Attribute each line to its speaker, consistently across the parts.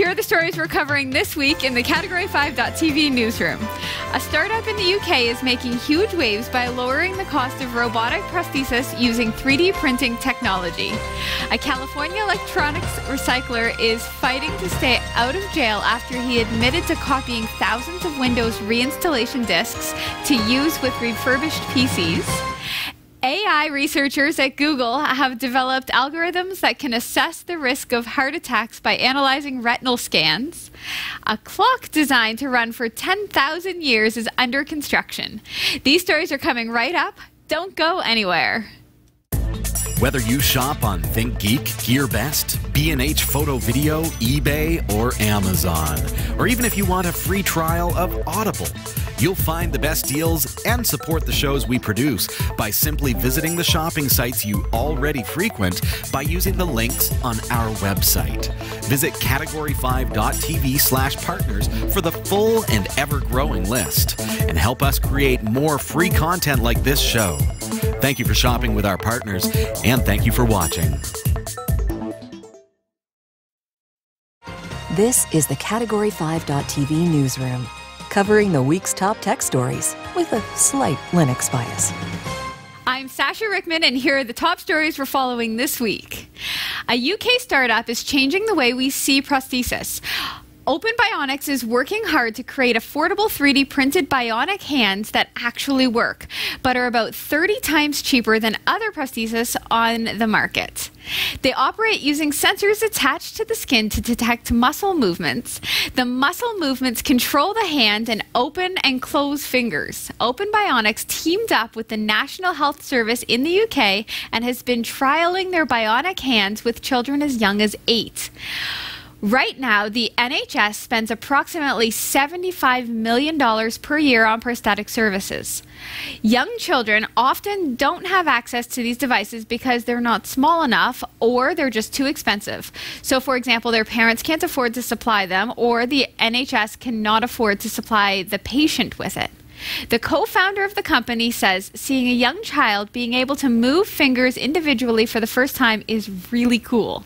Speaker 1: here are the stories we're covering this week in the Category5.tv newsroom. A startup in the UK is making huge waves by lowering the cost of robotic prostheses using 3D printing technology. A California electronics recycler is fighting to stay out of jail after he admitted to copying thousands of Windows reinstallation disks to use with refurbished PCs. AI researchers at Google have developed algorithms that can assess the risk of heart attacks by analyzing retinal scans. A clock designed to run for 10,000 years is under construction. These stories are coming right up. Don't go anywhere.
Speaker 2: Whether you shop on ThinkGeek, GearBest, B&H Photo Video, eBay, or Amazon, or even if you want a free trial of Audible, you'll find the best deals and support the shows we produce by simply visiting the shopping sites you already frequent by using the links on our website. Visit category5.tv/partners for the full and ever-growing list and help us create more free content like this show. Thank you for shopping with our partners, and thank you for watching.
Speaker 3: This is the Category5.tv newsroom, covering the week's top tech stories with a slight Linux bias.
Speaker 1: I'm Sasha Rickman, and here are the top stories we're following this week. A UK startup is changing the way we see prostheses. Open Bionics is working hard to create affordable 3D printed bionic hands that actually work, but are about 30 times cheaper than other prostheses on the market. They operate using sensors attached to the skin to detect muscle movements. The muscle movements control the hand and open and close fingers. Open Bionics teamed up with the National Health Service in the UK and has been trialing their bionic hands with children as young as 8. Right now, the NHS spends approximately $75 million per year on prosthetic services. Young children often don't have access to these devices because they're not small enough or they're just too expensive. So, for example, their parents can't afford to supply them, or the NHS cannot afford to supply the patient with it. The co-founder of the company says seeing a young child being able to move fingers individually for the first time is really cool.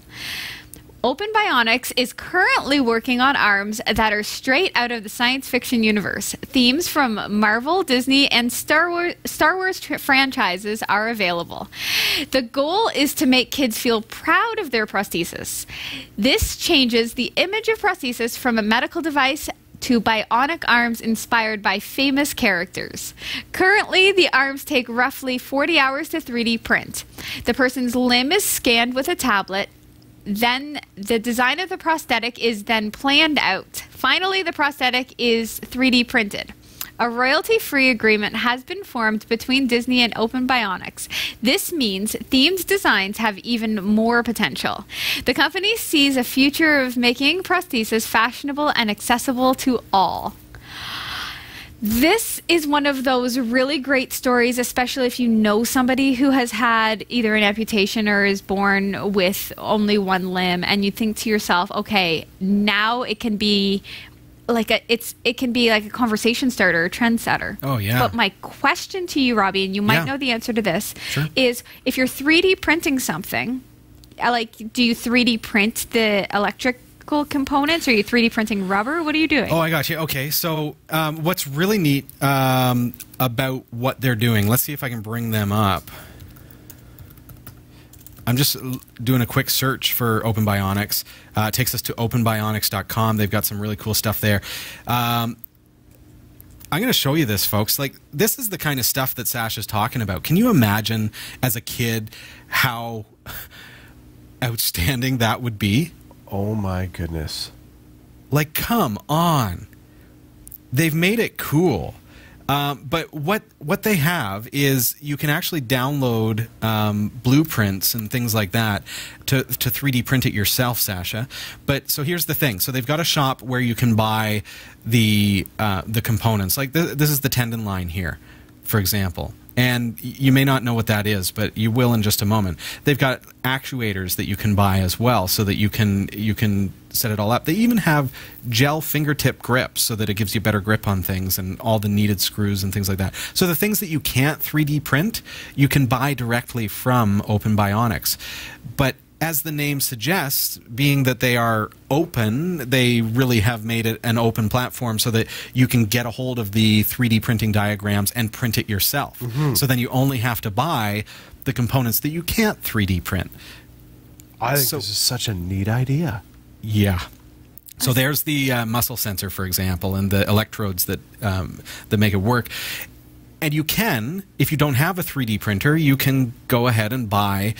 Speaker 1: Open Bionics is currently working on arms that are straight out of the science fiction universe. Themes from Marvel, Disney, and Star Wars franchises are available. The goal is to make kids feel proud of their prosthesis. This changes the image of prosthesis from a medical device to bionic arms inspired by famous characters. Currently, the arms take roughly 40 hours to 3D print. The person's limb is scanned with a tablet. Then the design of the prosthetic is then planned out. Finally, the prosthetic is 3D printed. A royalty-free agreement has been formed between Disney and Open Bionics. This means themed designs have even more potential. The company sees a future of making prostheses fashionable and accessible to all. This is one of those really great stories, especially if you know somebody who has had either an amputation or is born with only one limb, and you think to yourself, okay, now it can be like a conversation starter, a trendsetter. Oh yeah. But my question to you, Robbie, and you might know the answer to this, is if you're 3D printing something, do you 3D print the electrical components? Are you 3D printing rubber? What are you doing?
Speaker 4: Oh, I got you. Okay, so what's really neat about what they're doing, let's see if I can bring them up. I'm just doing a quick search for Open Bionics. It takes us to openbionics.com. They've got some really cool stuff there. I'm going to show you this, folks. Like, this is the kind of stuff that Sasha's talking about. Can you imagine as a kid how outstanding that would be?
Speaker 5: Oh my goodness.
Speaker 4: Like, come on. They've made it cool. But what they have is you can actually download blueprints and things like that to 3D print it yourself, Sasha. But so here's the thing. So they've got a shop where you can buy the components. Like this is the tendon line here, for example. And you may not know what that is, but you will in just a moment. They've got actuators that you can buy as well, so that you can set it all up. They even have gel fingertip grips, so that it gives you better grip on things, and all the needed screws and things like that. So the things that you can't 3D print, you can buy directly from Open Bionics. But as the name suggests, being that they are open, they really have made it an open platform so that you can get a hold of the 3D printing diagrams and print it yourself.
Speaker 5: Mm-hmm.
Speaker 4: So then you only have to buy the components that you can't 3D print.
Speaker 5: I think this is such a neat idea.
Speaker 4: Yeah. So there's the muscle sensor, for example, and the electrodes that make it work. And you can, if you don't have a 3D printer, you can go ahead and buy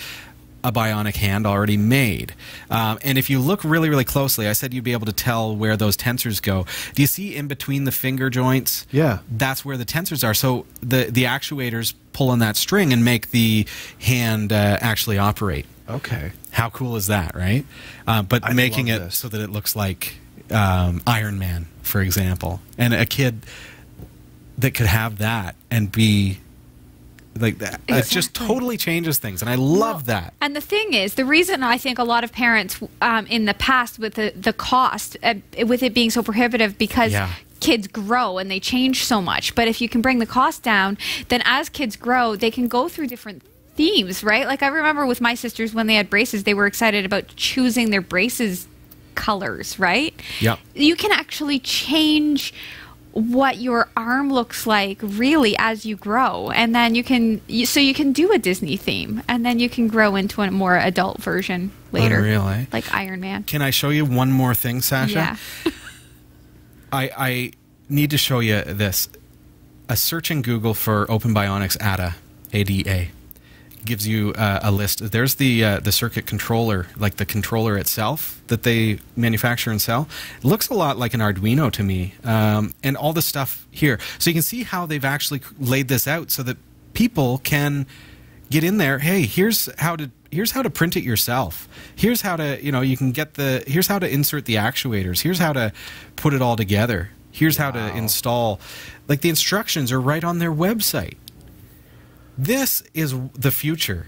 Speaker 4: a bionic hand already made. And if you look really, really closely, I said you'd be able to tell where those tensors go. Do you see in between the finger joints?
Speaker 5: Yeah.
Speaker 4: That's where the tensors are. So the actuators pull on that string and make the hand actually operate.
Speaker 5: Okay.
Speaker 4: How cool is that, right? But
Speaker 5: I
Speaker 4: making
Speaker 5: love
Speaker 4: it
Speaker 5: this.
Speaker 4: so that it looks like Iron Man, for example. And a kid that could have that and be like that.
Speaker 1: Exactly.
Speaker 4: It just totally changes things, and I love that.
Speaker 1: And the thing is, the reason I think a lot of parents in the past with the cost, with it being so prohibitive, because kids grow and they change so much. But if you can bring the cost down, then as kids grow, they can go through different themes, right? Like I remember with my sisters when they had braces, they were excited about choosing their braces colors, right?
Speaker 4: Yep.
Speaker 1: You can actually change what your arm looks like really as you grow, and then you can do a Disney theme, and then you can grow into a more adult version later.
Speaker 4: Unreal, eh?
Speaker 1: Like Iron Man.
Speaker 4: Can I show you one more thing, Sasha?
Speaker 1: Yeah.
Speaker 4: I need to show you this. A search in Google for Open Bionics ADA, ADA, gives you a list. There's the circuit controller, like the controller itself that they manufacture and sell. It looks a lot like an Arduino to me, and all the stuff here. So you can see how they've actually laid this out so that people can get in there. Hey, here's how to print it yourself. Here's how to, you can get here's how to insert the actuators. Here's how to put it all together. Here's how to install. Like the instructions are right on their website. This is the future.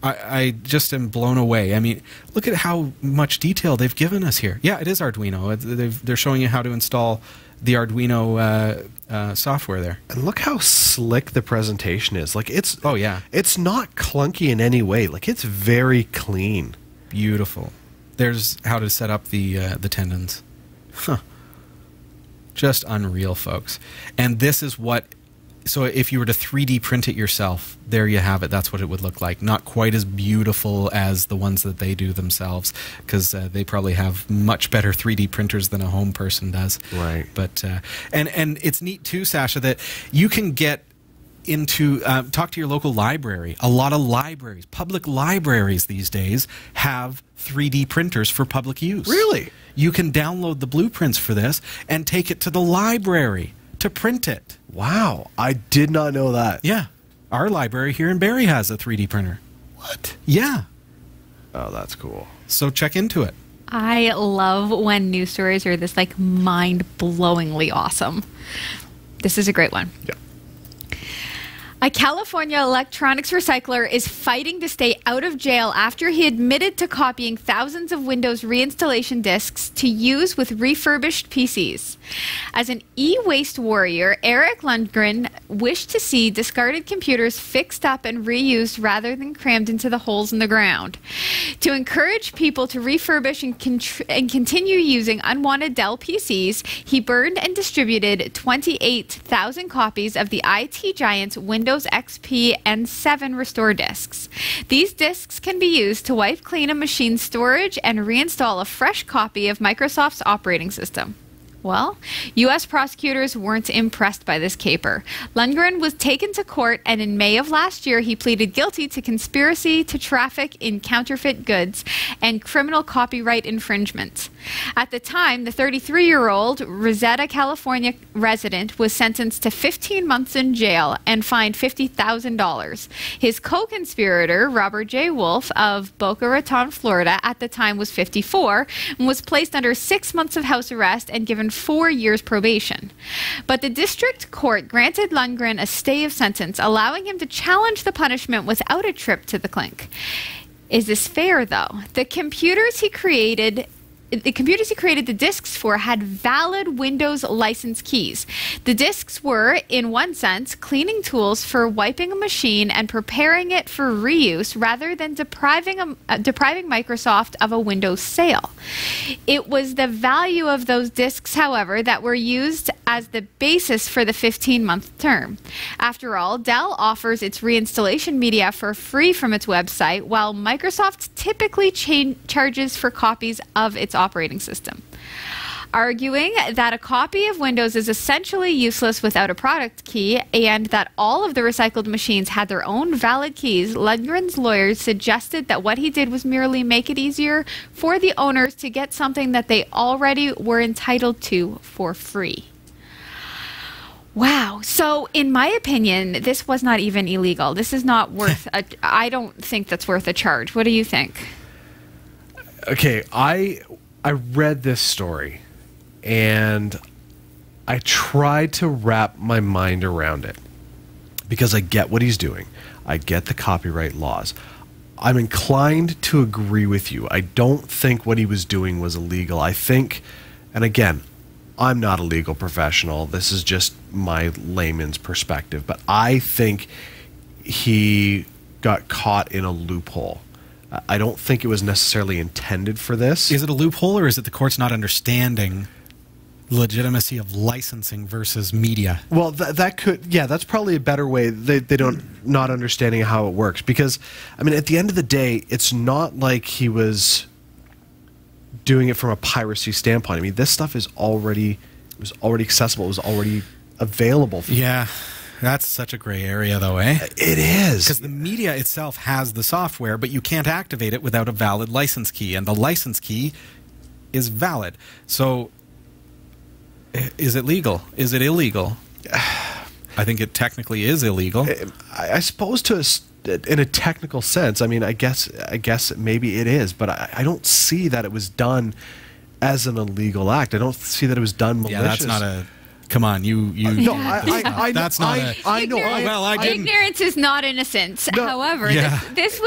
Speaker 4: I just am blown away. I mean, look at how much detail they've given us here. Yeah, it is Arduino. They're showing you how to install the Arduino software there.
Speaker 5: And look how slick the presentation is. Like it's it's not clunky in any way. Like it's very clean.
Speaker 4: Beautiful. There's how to set up the tendons. Huh. Just unreal, folks. And this is what. So if you were to 3D print it yourself, there you have it. That's what it would look like. Not quite as beautiful as the ones that they do themselves, because they probably have much better 3D printers than a home person does.
Speaker 5: Right.
Speaker 4: But and it's neat too, Sasha, that you can get into talk to your local library. A lot of libraries, public libraries these days, have 3D printers for public use.
Speaker 5: Really?
Speaker 4: You can download the blueprints for this and take it to the library to print it.
Speaker 5: Wow, I did not know that.
Speaker 4: Yeah. Our library here in Barrie has a 3D printer.
Speaker 5: What?
Speaker 4: Yeah.
Speaker 5: Oh, that's cool.
Speaker 4: So check into it.
Speaker 1: I love when news stories are this like mind-blowingly awesome. This is a great one.
Speaker 5: Yeah.
Speaker 1: A California electronics recycler is fighting to stay out of jail after he admitted to copying thousands of Windows reinstallation disks to use with refurbished PCs. As an e-waste warrior, Eric Lundgren wished to see discarded computers fixed up and reused rather than crammed into the holes in the ground. To encourage people to refurbish and continue using unwanted Dell PCs, he burned and distributed 28,000 copies of the IT giant's Windows XP and 7 restore disks. These disks can be used to wipe clean a machine's storage and reinstall a fresh copy of Microsoft's operating system. Well, U.S. prosecutors weren't impressed by this caper. Lundgren was taken to court, and in May of last year, he pleaded guilty to conspiracy to traffic in counterfeit goods and criminal copyright infringement. At the time, the 33-year-old Rosetta, California resident was sentenced to 15 months in jail and fined $50,000. His co-conspirator, Robert J. Wolf of Boca Raton, Florida, at the time was 54 and was placed under 6 months of house arrest and given 4 years probation. But the district court granted Lundgren a stay of sentence, allowing him to challenge the punishment without a trip to the clink. Is this fair, though? The computers he created the computers he created the discs for had valid Windows license keys. The discs were, in one sense, cleaning tools for wiping a machine and preparing it for reuse rather than depriving Microsoft of a Windows sale. It was the value of those discs, however, that were used as the basis for the 15-month term. After all, Dell offers its reinstallation media for free from its website, while Microsoft typically charges for copies of its operating system. Arguing that a copy of Windows is essentially useless without a product key and that all of the recycled machines had their own valid keys, Lundgren's lawyers suggested that what he did was merely make it easier for the owners to get something that they already were entitled to for free. Wow. So, in my opinion, this was not even illegal. This is not worth I don't think that's worth a charge. What do you think?
Speaker 5: Okay, I read this story and I tried to wrap my mind around it because I get what he's doing. I get the copyright laws. I'm inclined to agree with you. I don't think what he was doing was illegal. I think, and again, I'm not a legal professional. This is just my layman's perspective. But I think he got caught in a loophole. I don't think it was necessarily intended for this.
Speaker 4: Is it a loophole, or is it the courts not understanding legitimacy of licensing versus media?
Speaker 5: Well, that could, yeah, that's probably a better way. They don't, not understanding how it works. Because, I mean, at the end of the day, it's not like he was doing it from a piracy standpoint. I mean, this stuff is already, it was already accessible. It was already available.
Speaker 4: Yeah, that's such a gray area, though, eh?
Speaker 5: It is.
Speaker 4: Because the media itself has the software, but you can't activate it without a valid license key, and the license key is valid. So, is it legal? Is it illegal? I think it technically is illegal.
Speaker 5: I suppose in a technical sense, I mean, I guess maybe it is, but I don't see that it was done as an illegal act. I don't see that it was done malicious.
Speaker 4: Yeah, that's not a... Come on, you.
Speaker 5: No,
Speaker 4: that's not a.
Speaker 5: I know.
Speaker 4: Well, I didn't.
Speaker 1: Ignorance is not innocence. No. However,
Speaker 4: Yeah.
Speaker 1: this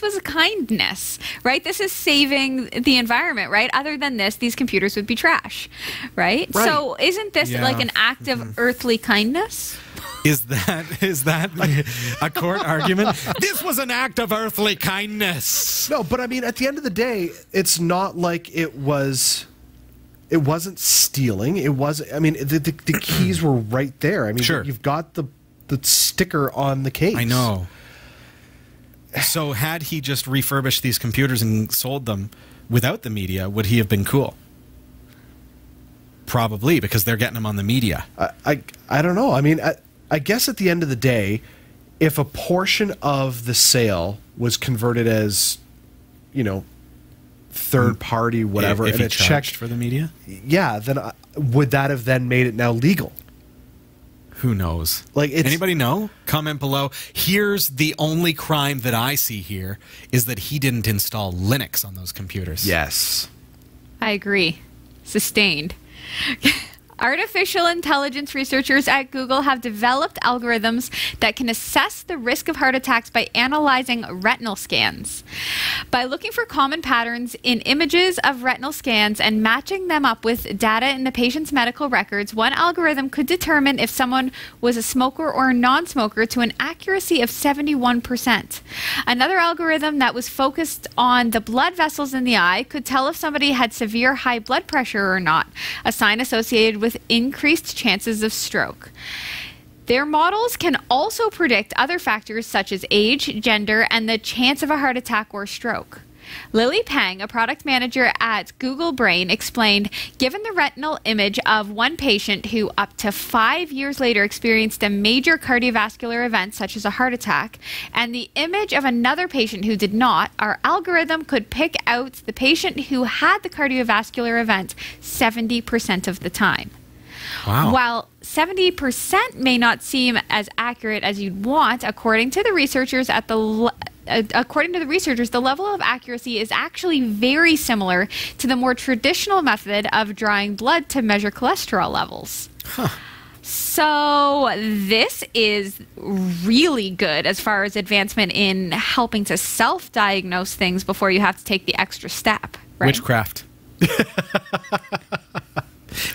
Speaker 1: was a kindness, right? This is saving the environment, right? Other than this, these computers would be trash, right? So, isn't this like an act of earthly kindness?
Speaker 4: Is that a court argument? This was an act of earthly kindness.
Speaker 5: No, but I mean, at the end of the day, it's not like it wasn't stealing. It was. I mean, the keys were right there. I mean,
Speaker 4: sure.
Speaker 5: You've got the sticker on the case.
Speaker 4: I know. So had he just refurbished these computers and sold them without the media, would he have been cool? Probably, because they're getting them on the media.
Speaker 5: I don't know. I mean, I guess at the end of the day, if a portion of the sale was converted as, you know, third party, whatever,
Speaker 4: if
Speaker 5: and
Speaker 4: he
Speaker 5: it
Speaker 4: charged
Speaker 5: checked
Speaker 4: for the media,
Speaker 5: yeah, then would that have then made it now legal?
Speaker 4: Who knows?
Speaker 5: Like,
Speaker 4: anybody know? Comment below. Here's the only crime that I see here is that he didn't install Linux on those computers.
Speaker 5: Yes,
Speaker 1: I agree. Sustained. Artificial intelligence researchers at Google have developed algorithms that can assess the risk of heart attacks by analyzing retinal scans. By looking for common patterns in images of retinal scans and matching them up with data in the patient's medical records, one algorithm could determine if someone was a smoker or a non-smoker to an accuracy of 71%. Another algorithm that was focused on the blood vessels in the eye could tell if somebody had severe high blood pressure or not, a sign associated with increased chances of stroke. Their models can also predict other factors such as age, gender, and the chance of a heart attack or stroke. Lily Pang, a product manager at Google Brain, explained, given the retinal image of one patient who up to 5 years later experienced a major cardiovascular event such as a heart attack, and the image of another patient who did not, our algorithm could pick out the patient who had the cardiovascular event 70% of the time.
Speaker 4: Wow.
Speaker 1: While 70% may not seem as accurate as you'd want, according to the researchers, the level of accuracy is actually very similar to the more traditional method of drawing blood to measure cholesterol levels.
Speaker 4: Huh.
Speaker 1: So this is really good as far as advancement in helping to self-diagnose things before you have to take the extra step. Right?
Speaker 4: Witchcraft. It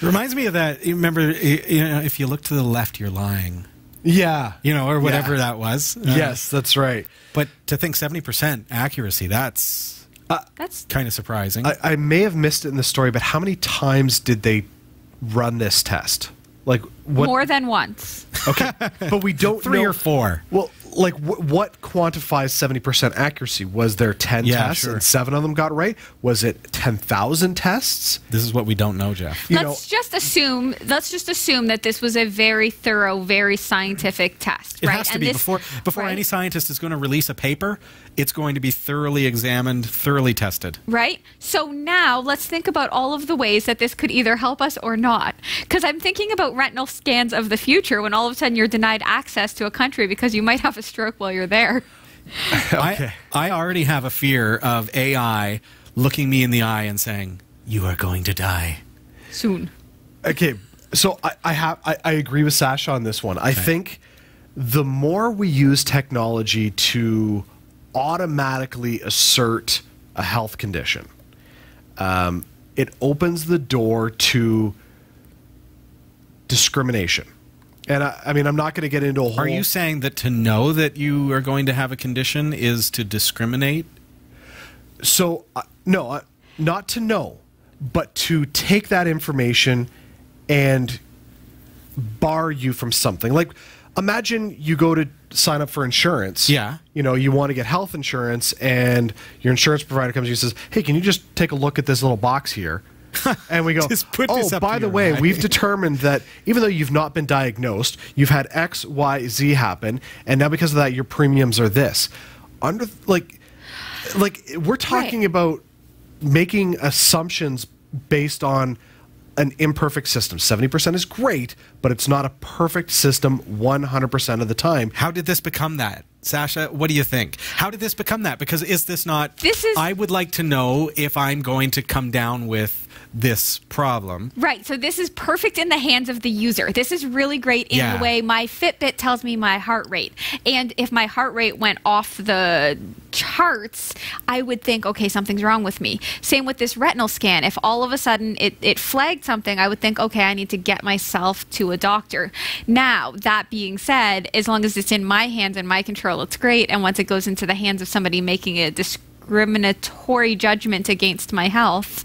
Speaker 4: reminds me of that. You remember, if you look to the left, you're lying.
Speaker 5: Yeah.
Speaker 4: Or whatever that was.
Speaker 5: Yes, that's right.
Speaker 4: But to think 70% accuracy, that's kind of surprising.
Speaker 5: I may have missed it in the story, but how many times did they run this test? Like what?
Speaker 1: More than once.
Speaker 5: Okay, but we don't
Speaker 4: 3
Speaker 5: know.
Speaker 4: or 4.
Speaker 5: Well, like what quantifies 70% accuracy? Was there 10 tests and 7 of them got right? Was it 10,000 tests?
Speaker 4: This is what we don't know, Jeff.
Speaker 1: Let's just assume that this was a very thorough, very scientific test,
Speaker 4: It
Speaker 1: right?
Speaker 4: has to be before
Speaker 1: right?
Speaker 4: any scientist is going to release a paper. It's going to be thoroughly examined, thoroughly tested.
Speaker 1: Right? So now let's think about all of the ways that this could either help us or not. Because I'm thinking about retinal scans of the future when all of a sudden you're denied access to a country because you might have a stroke while you're there.
Speaker 5: Okay.
Speaker 4: I already have a fear of AI looking me in the eye and saying, "You are going to die
Speaker 1: Soon.
Speaker 5: Okay, so I agree with Sasha on this one. I think the more we use technology to automatically assert a health condition, it opens the door to discrimination. And I mean, I'm not going to get into a whole...
Speaker 4: Are you saying that to know that you are going to have a condition is to discriminate?
Speaker 5: So, no, not to know, but to take that information and bar you from something. Like, imagine you go to sign up for insurance.
Speaker 4: Yeah.
Speaker 5: You want to get health insurance, and your insurance provider comes to you and says, "Hey, can you just take a look at this little box here?" And we go,
Speaker 4: Just put this up
Speaker 5: by
Speaker 4: to
Speaker 5: the
Speaker 4: your
Speaker 5: way,
Speaker 4: eye."
Speaker 5: we've determined that even though you've not been diagnosed, you've had X, Y, Z happen, and now because of that, your premiums are this. Like we're talking about making assumptions based on an imperfect system. 70% is great, but it's not a perfect system 100% of the time.
Speaker 4: How did this become that? Sasha, what do you think? How did this become that? Because is this not... I would like to know if I'm going to come down with this problem.
Speaker 1: Right. So this is perfect in the hands of the user. This is really great in the way my Fitbit tells me my heart rate. And if my heart rate went off the charts, I would think, okay, something's wrong with me. Same with this retinal scan. If all of a sudden it flagged something, I would think, okay, I need to get myself to a doctor. Now, that being said, as long as it's in my hands and my control, it's great. And once it goes into the hands of somebody making a discriminatory judgment against my health,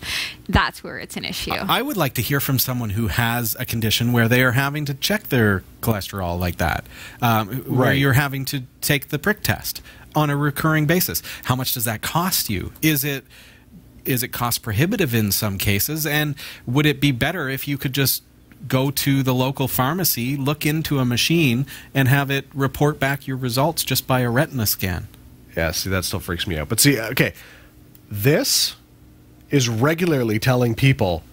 Speaker 1: that's where it's an issue.
Speaker 4: I would like to hear from someone who has a condition where they are having to check their cholesterol like that, where you're having to take the prick test on a recurring basis. How much does that cost you? Is it cost prohibitive in some cases? And would it be better if you could just go to the local pharmacy, look into a machine, and have it report back your results just by a retina scan?
Speaker 5: Yeah, see, that still freaks me out. But see, okay, this is regularly telling people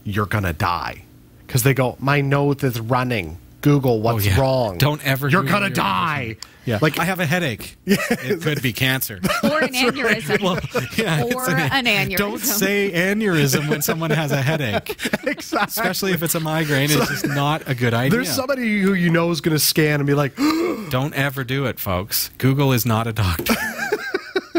Speaker 5: you're going to die. Because they go, my nose is running. Google what's wrong.
Speaker 4: Don't ever
Speaker 5: You're
Speaker 4: Google
Speaker 5: going to die.
Speaker 4: Yeah. Like, I have a headache. It could be cancer.
Speaker 1: Or an aneurysm. Or an aneurysm.
Speaker 4: Don't say aneurysm when someone has a headache.
Speaker 5: Exactly.
Speaker 4: Especially if it's a migraine. It's just not a good idea.
Speaker 5: There's somebody who you know is going to scan and be like...
Speaker 4: Don't ever do it, folks. Google is not a doctor.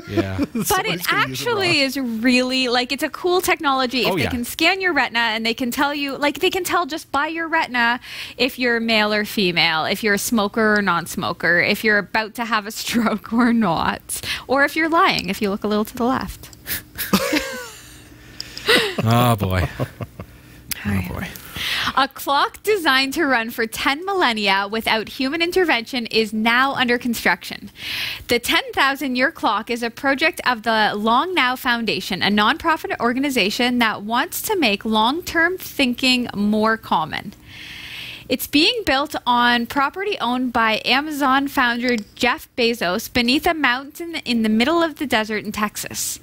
Speaker 4: Yeah.
Speaker 1: But it actually is really, like, it's a cool technology if they can scan your retina and they can tell you, like, they can tell just by your retina if you're male or female, if you're a smoker or non-smoker, if you're about to have a stroke or not, or if you're lying, if you look a little to the left.
Speaker 4: Oh, boy.
Speaker 1: Oh, boy. A clock designed to run for 10 millennia without human intervention is now under construction. The 10,000-year clock is a project of the Long Now Foundation, a nonprofit organization that wants to make long-term thinking more common. It's being built on property owned by Amazon founder Jeff Bezos beneath a mountain in the middle of the desert in Texas.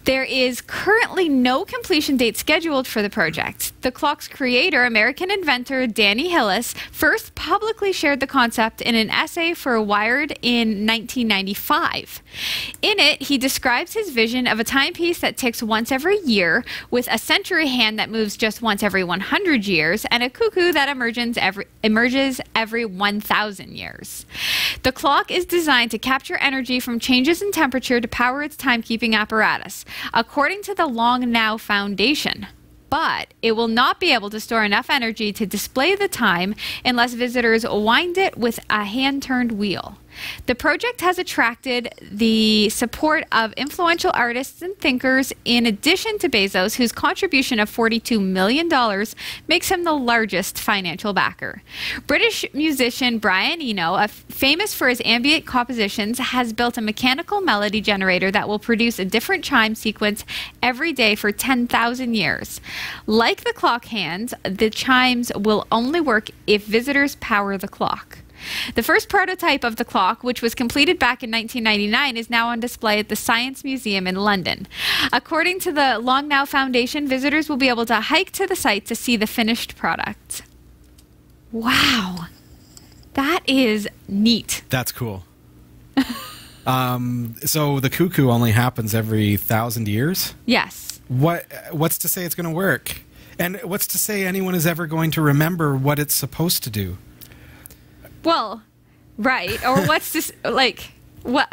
Speaker 1: There is currently no completion date scheduled for the project. The clock's creator, American inventor Danny Hillis, first publicly shared the concept in an essay for Wired in 1995. In it, he describes his vision of a timepiece that ticks once every year, with a century hand that moves just once every 100 years, and a cuckoo that emerges emerges every 1,000 years. The clock is designed to capture energy from changes in temperature to power its timekeeping apparatus, according to the Long Now Foundation. But it will not be able to store enough energy to display the time unless visitors wind it with a hand-turned wheel. The project has attracted the support of influential artists and thinkers, in addition to Bezos, whose contribution of $42 million makes him the largest financial backer. British musician Brian Eno, famous for his ambient compositions, has built a mechanical melody generator that will produce a different chime sequence every day for 10,000 years. Like the clock hands, the chimes will only work if visitors power the clock. The first prototype of the clock, which was completed back in 1999, is now on display at the Science Museum in London. According to the Long Now Foundation, visitors will be able to hike to the site to see the finished product. Wow. That is neat.
Speaker 4: That's cool. So the cuckoo only happens every 1,000 years?
Speaker 1: Yes.
Speaker 4: What's to say it's going to work? And what's to say anyone is ever going to remember what it's supposed to do?
Speaker 1: Well, right. Or what's this, like, what?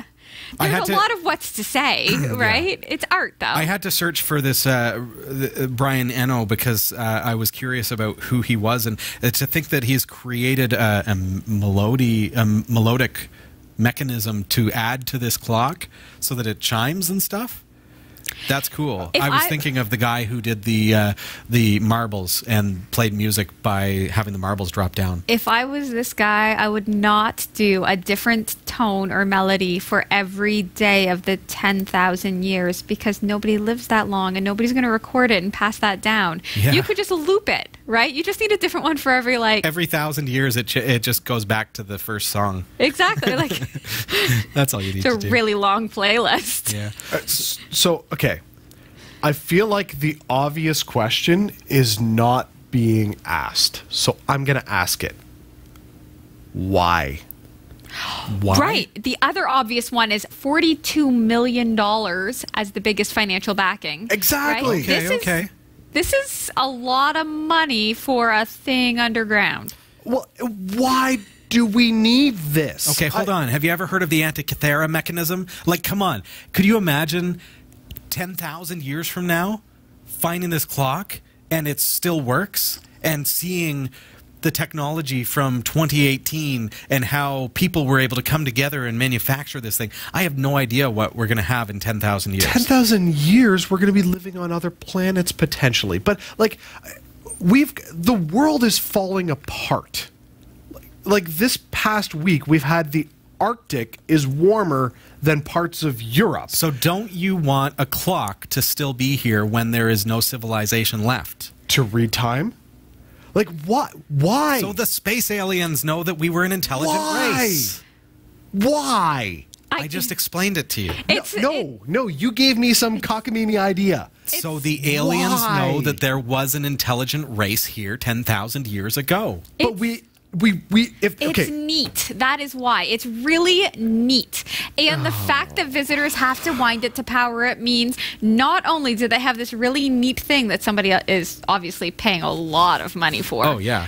Speaker 1: There's a lot of what's to say, right? Yeah. It's art, though. I had
Speaker 4: to search for this Brian Eno because I was curious about who he was. And to think that he's created a melodic mechanism to add to this clock so that it chimes and stuff. That's cool. I was thinking of the guy who did the marbles and played music by having the marbles drop down.
Speaker 1: If I was this guy, I would not do a different tone or melody for every day of the 10,000 years because nobody lives that long and nobody's going to record it and pass that down. Yeah. You could just loop it, right? You just need a different one for every
Speaker 4: 1,000 years. It just goes back to the first song.
Speaker 1: Exactly.
Speaker 4: That's all you need to do.
Speaker 1: It's a really long playlist.
Speaker 4: Yeah.
Speaker 5: So, okay. I feel like the obvious question is not being asked. So I'm going to ask it. Why?
Speaker 4: Why?
Speaker 1: Right. The other obvious one is $42 million as the biggest financial backing.
Speaker 5: Exactly.
Speaker 1: Right?
Speaker 4: Okay.
Speaker 1: This is a lot of money for a thing underground.
Speaker 5: Well, why do we need this?
Speaker 4: Okay, hold on. Have you ever heard of the Antikythera mechanism? Come on. Could you imagine 10,000 years from now finding this clock and it still works, and seeing the technology from 2018 and how people were able to come together and manufacture this thing? I have no idea what we're going to have in 10,000 years.
Speaker 5: 10,000 years, we're going to be living on other planets potentially. But the world is falling apart. Like this past week, we've had the Arctic is warmer than parts of Europe.
Speaker 4: So don't you want a clock to still be here when there is no civilization left?
Speaker 5: To read time? What? Why?
Speaker 4: So the space aliens know that we were an intelligent race.
Speaker 5: Why?
Speaker 4: I just explained it to you.
Speaker 5: No, you gave me some cockamamie idea.
Speaker 4: So the aliens know that there was an intelligent race here 10,000 years ago.
Speaker 5: But
Speaker 1: it's neat. That is why. It's really neat. And the fact that visitors have to wind it to power it means not only do they have this really neat thing that somebody is obviously paying a lot of money for.
Speaker 4: Oh, yeah.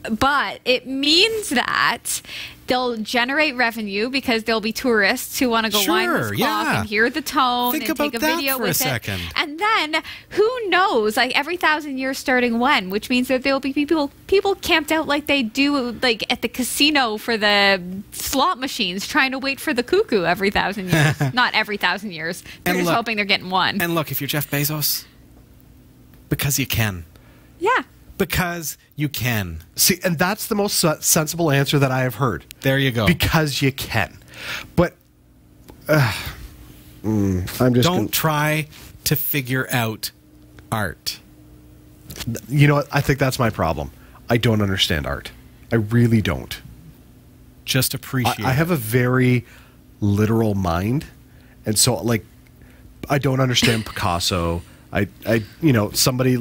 Speaker 1: But it means that they'll generate revenue because there'll be tourists who want to go wind this clock and hear the tone and take a video with it. And then who knows, every 1,000 years starting when, which means that there'll be people camped out like they do at the casino for the slot machines, trying to wait for the cuckoo every 1,000 years. Not every 1,000 years. They're just hoping they're getting one.
Speaker 4: And look, if you're Jeff Bezos, because you can.
Speaker 1: Yeah.
Speaker 4: Because you can.
Speaker 5: See, and that's the most sensible answer that I have heard.
Speaker 4: There you go.
Speaker 5: Because you can. But I'm just
Speaker 4: don't try to figure out art.
Speaker 5: You know what? I think that's my problem. I don't understand art. I really don't.
Speaker 4: Just appreciate
Speaker 5: I have a very literal mind, and so I don't understand Picasso. Somebody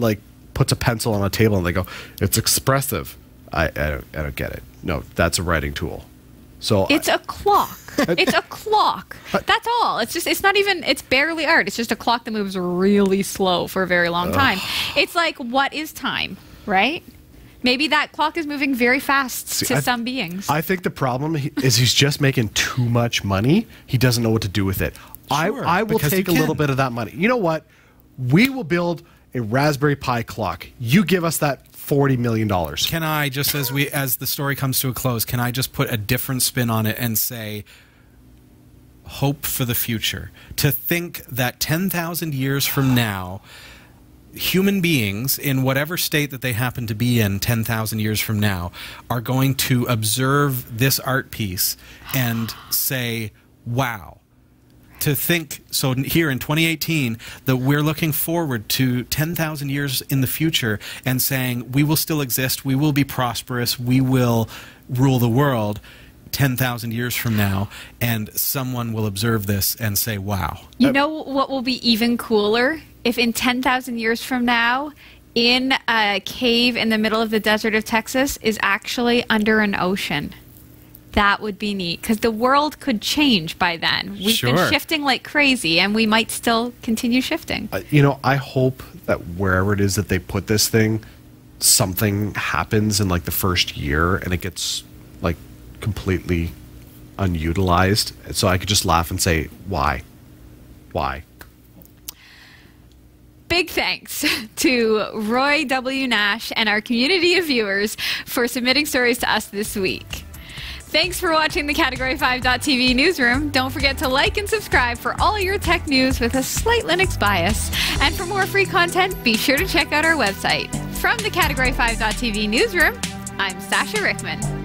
Speaker 5: puts a pencil on a table and they go, it's expressive. I don't get it. No, that's a writing tool. So
Speaker 1: it's a clock. It's a clock. That's all. It's barely art. It's just a clock that moves really slow for a very long time. It's what is time, right? Maybe that clock is moving very fast to
Speaker 5: I
Speaker 1: some beings.
Speaker 5: I think the problem is he's just making too much money. He doesn't know what to do with it.
Speaker 4: Sure,
Speaker 5: I will
Speaker 4: because
Speaker 5: take a
Speaker 4: you
Speaker 5: little
Speaker 4: can.
Speaker 5: bit of that money. You know what? We will build a Raspberry Pi clock. You give us that $40 million.
Speaker 4: Can I, just as the story comes to a close, can I just put a different spin on it and say, hope for the future? To think that 10,000 years from now, human beings, in whatever state that they happen to be in 10,000 years from now, are going to observe this art piece and say, wow. To think, so here in 2018, that we're looking forward to 10,000 years in the future and saying, we will still exist, we will be prosperous, we will rule the world 10,000 years from now, and someone will observe this and say, wow.
Speaker 1: You know what will be even cooler? If in 10,000 years from now, in a cave in the middle of the desert of Texas is actually under an ocean. That would be neat, because the world could change by then. We've been
Speaker 4: Sure.
Speaker 1: shifting like crazy, and we might still continue shifting.
Speaker 5: I hope that wherever it is that they put this thing, something happens in like the first year and it gets like completely unutilized. So I could just laugh and say, why? Why?
Speaker 1: Big thanks to Roy W. Nash and our community of viewers for submitting stories to us this week. Thanks for watching the Category5.tv newsroom. Don't forget to like and subscribe for all your tech news with a slight Linux bias. And for more free content, be sure to check out our website. From the Category5.tv newsroom, I'm Sasha Rickman.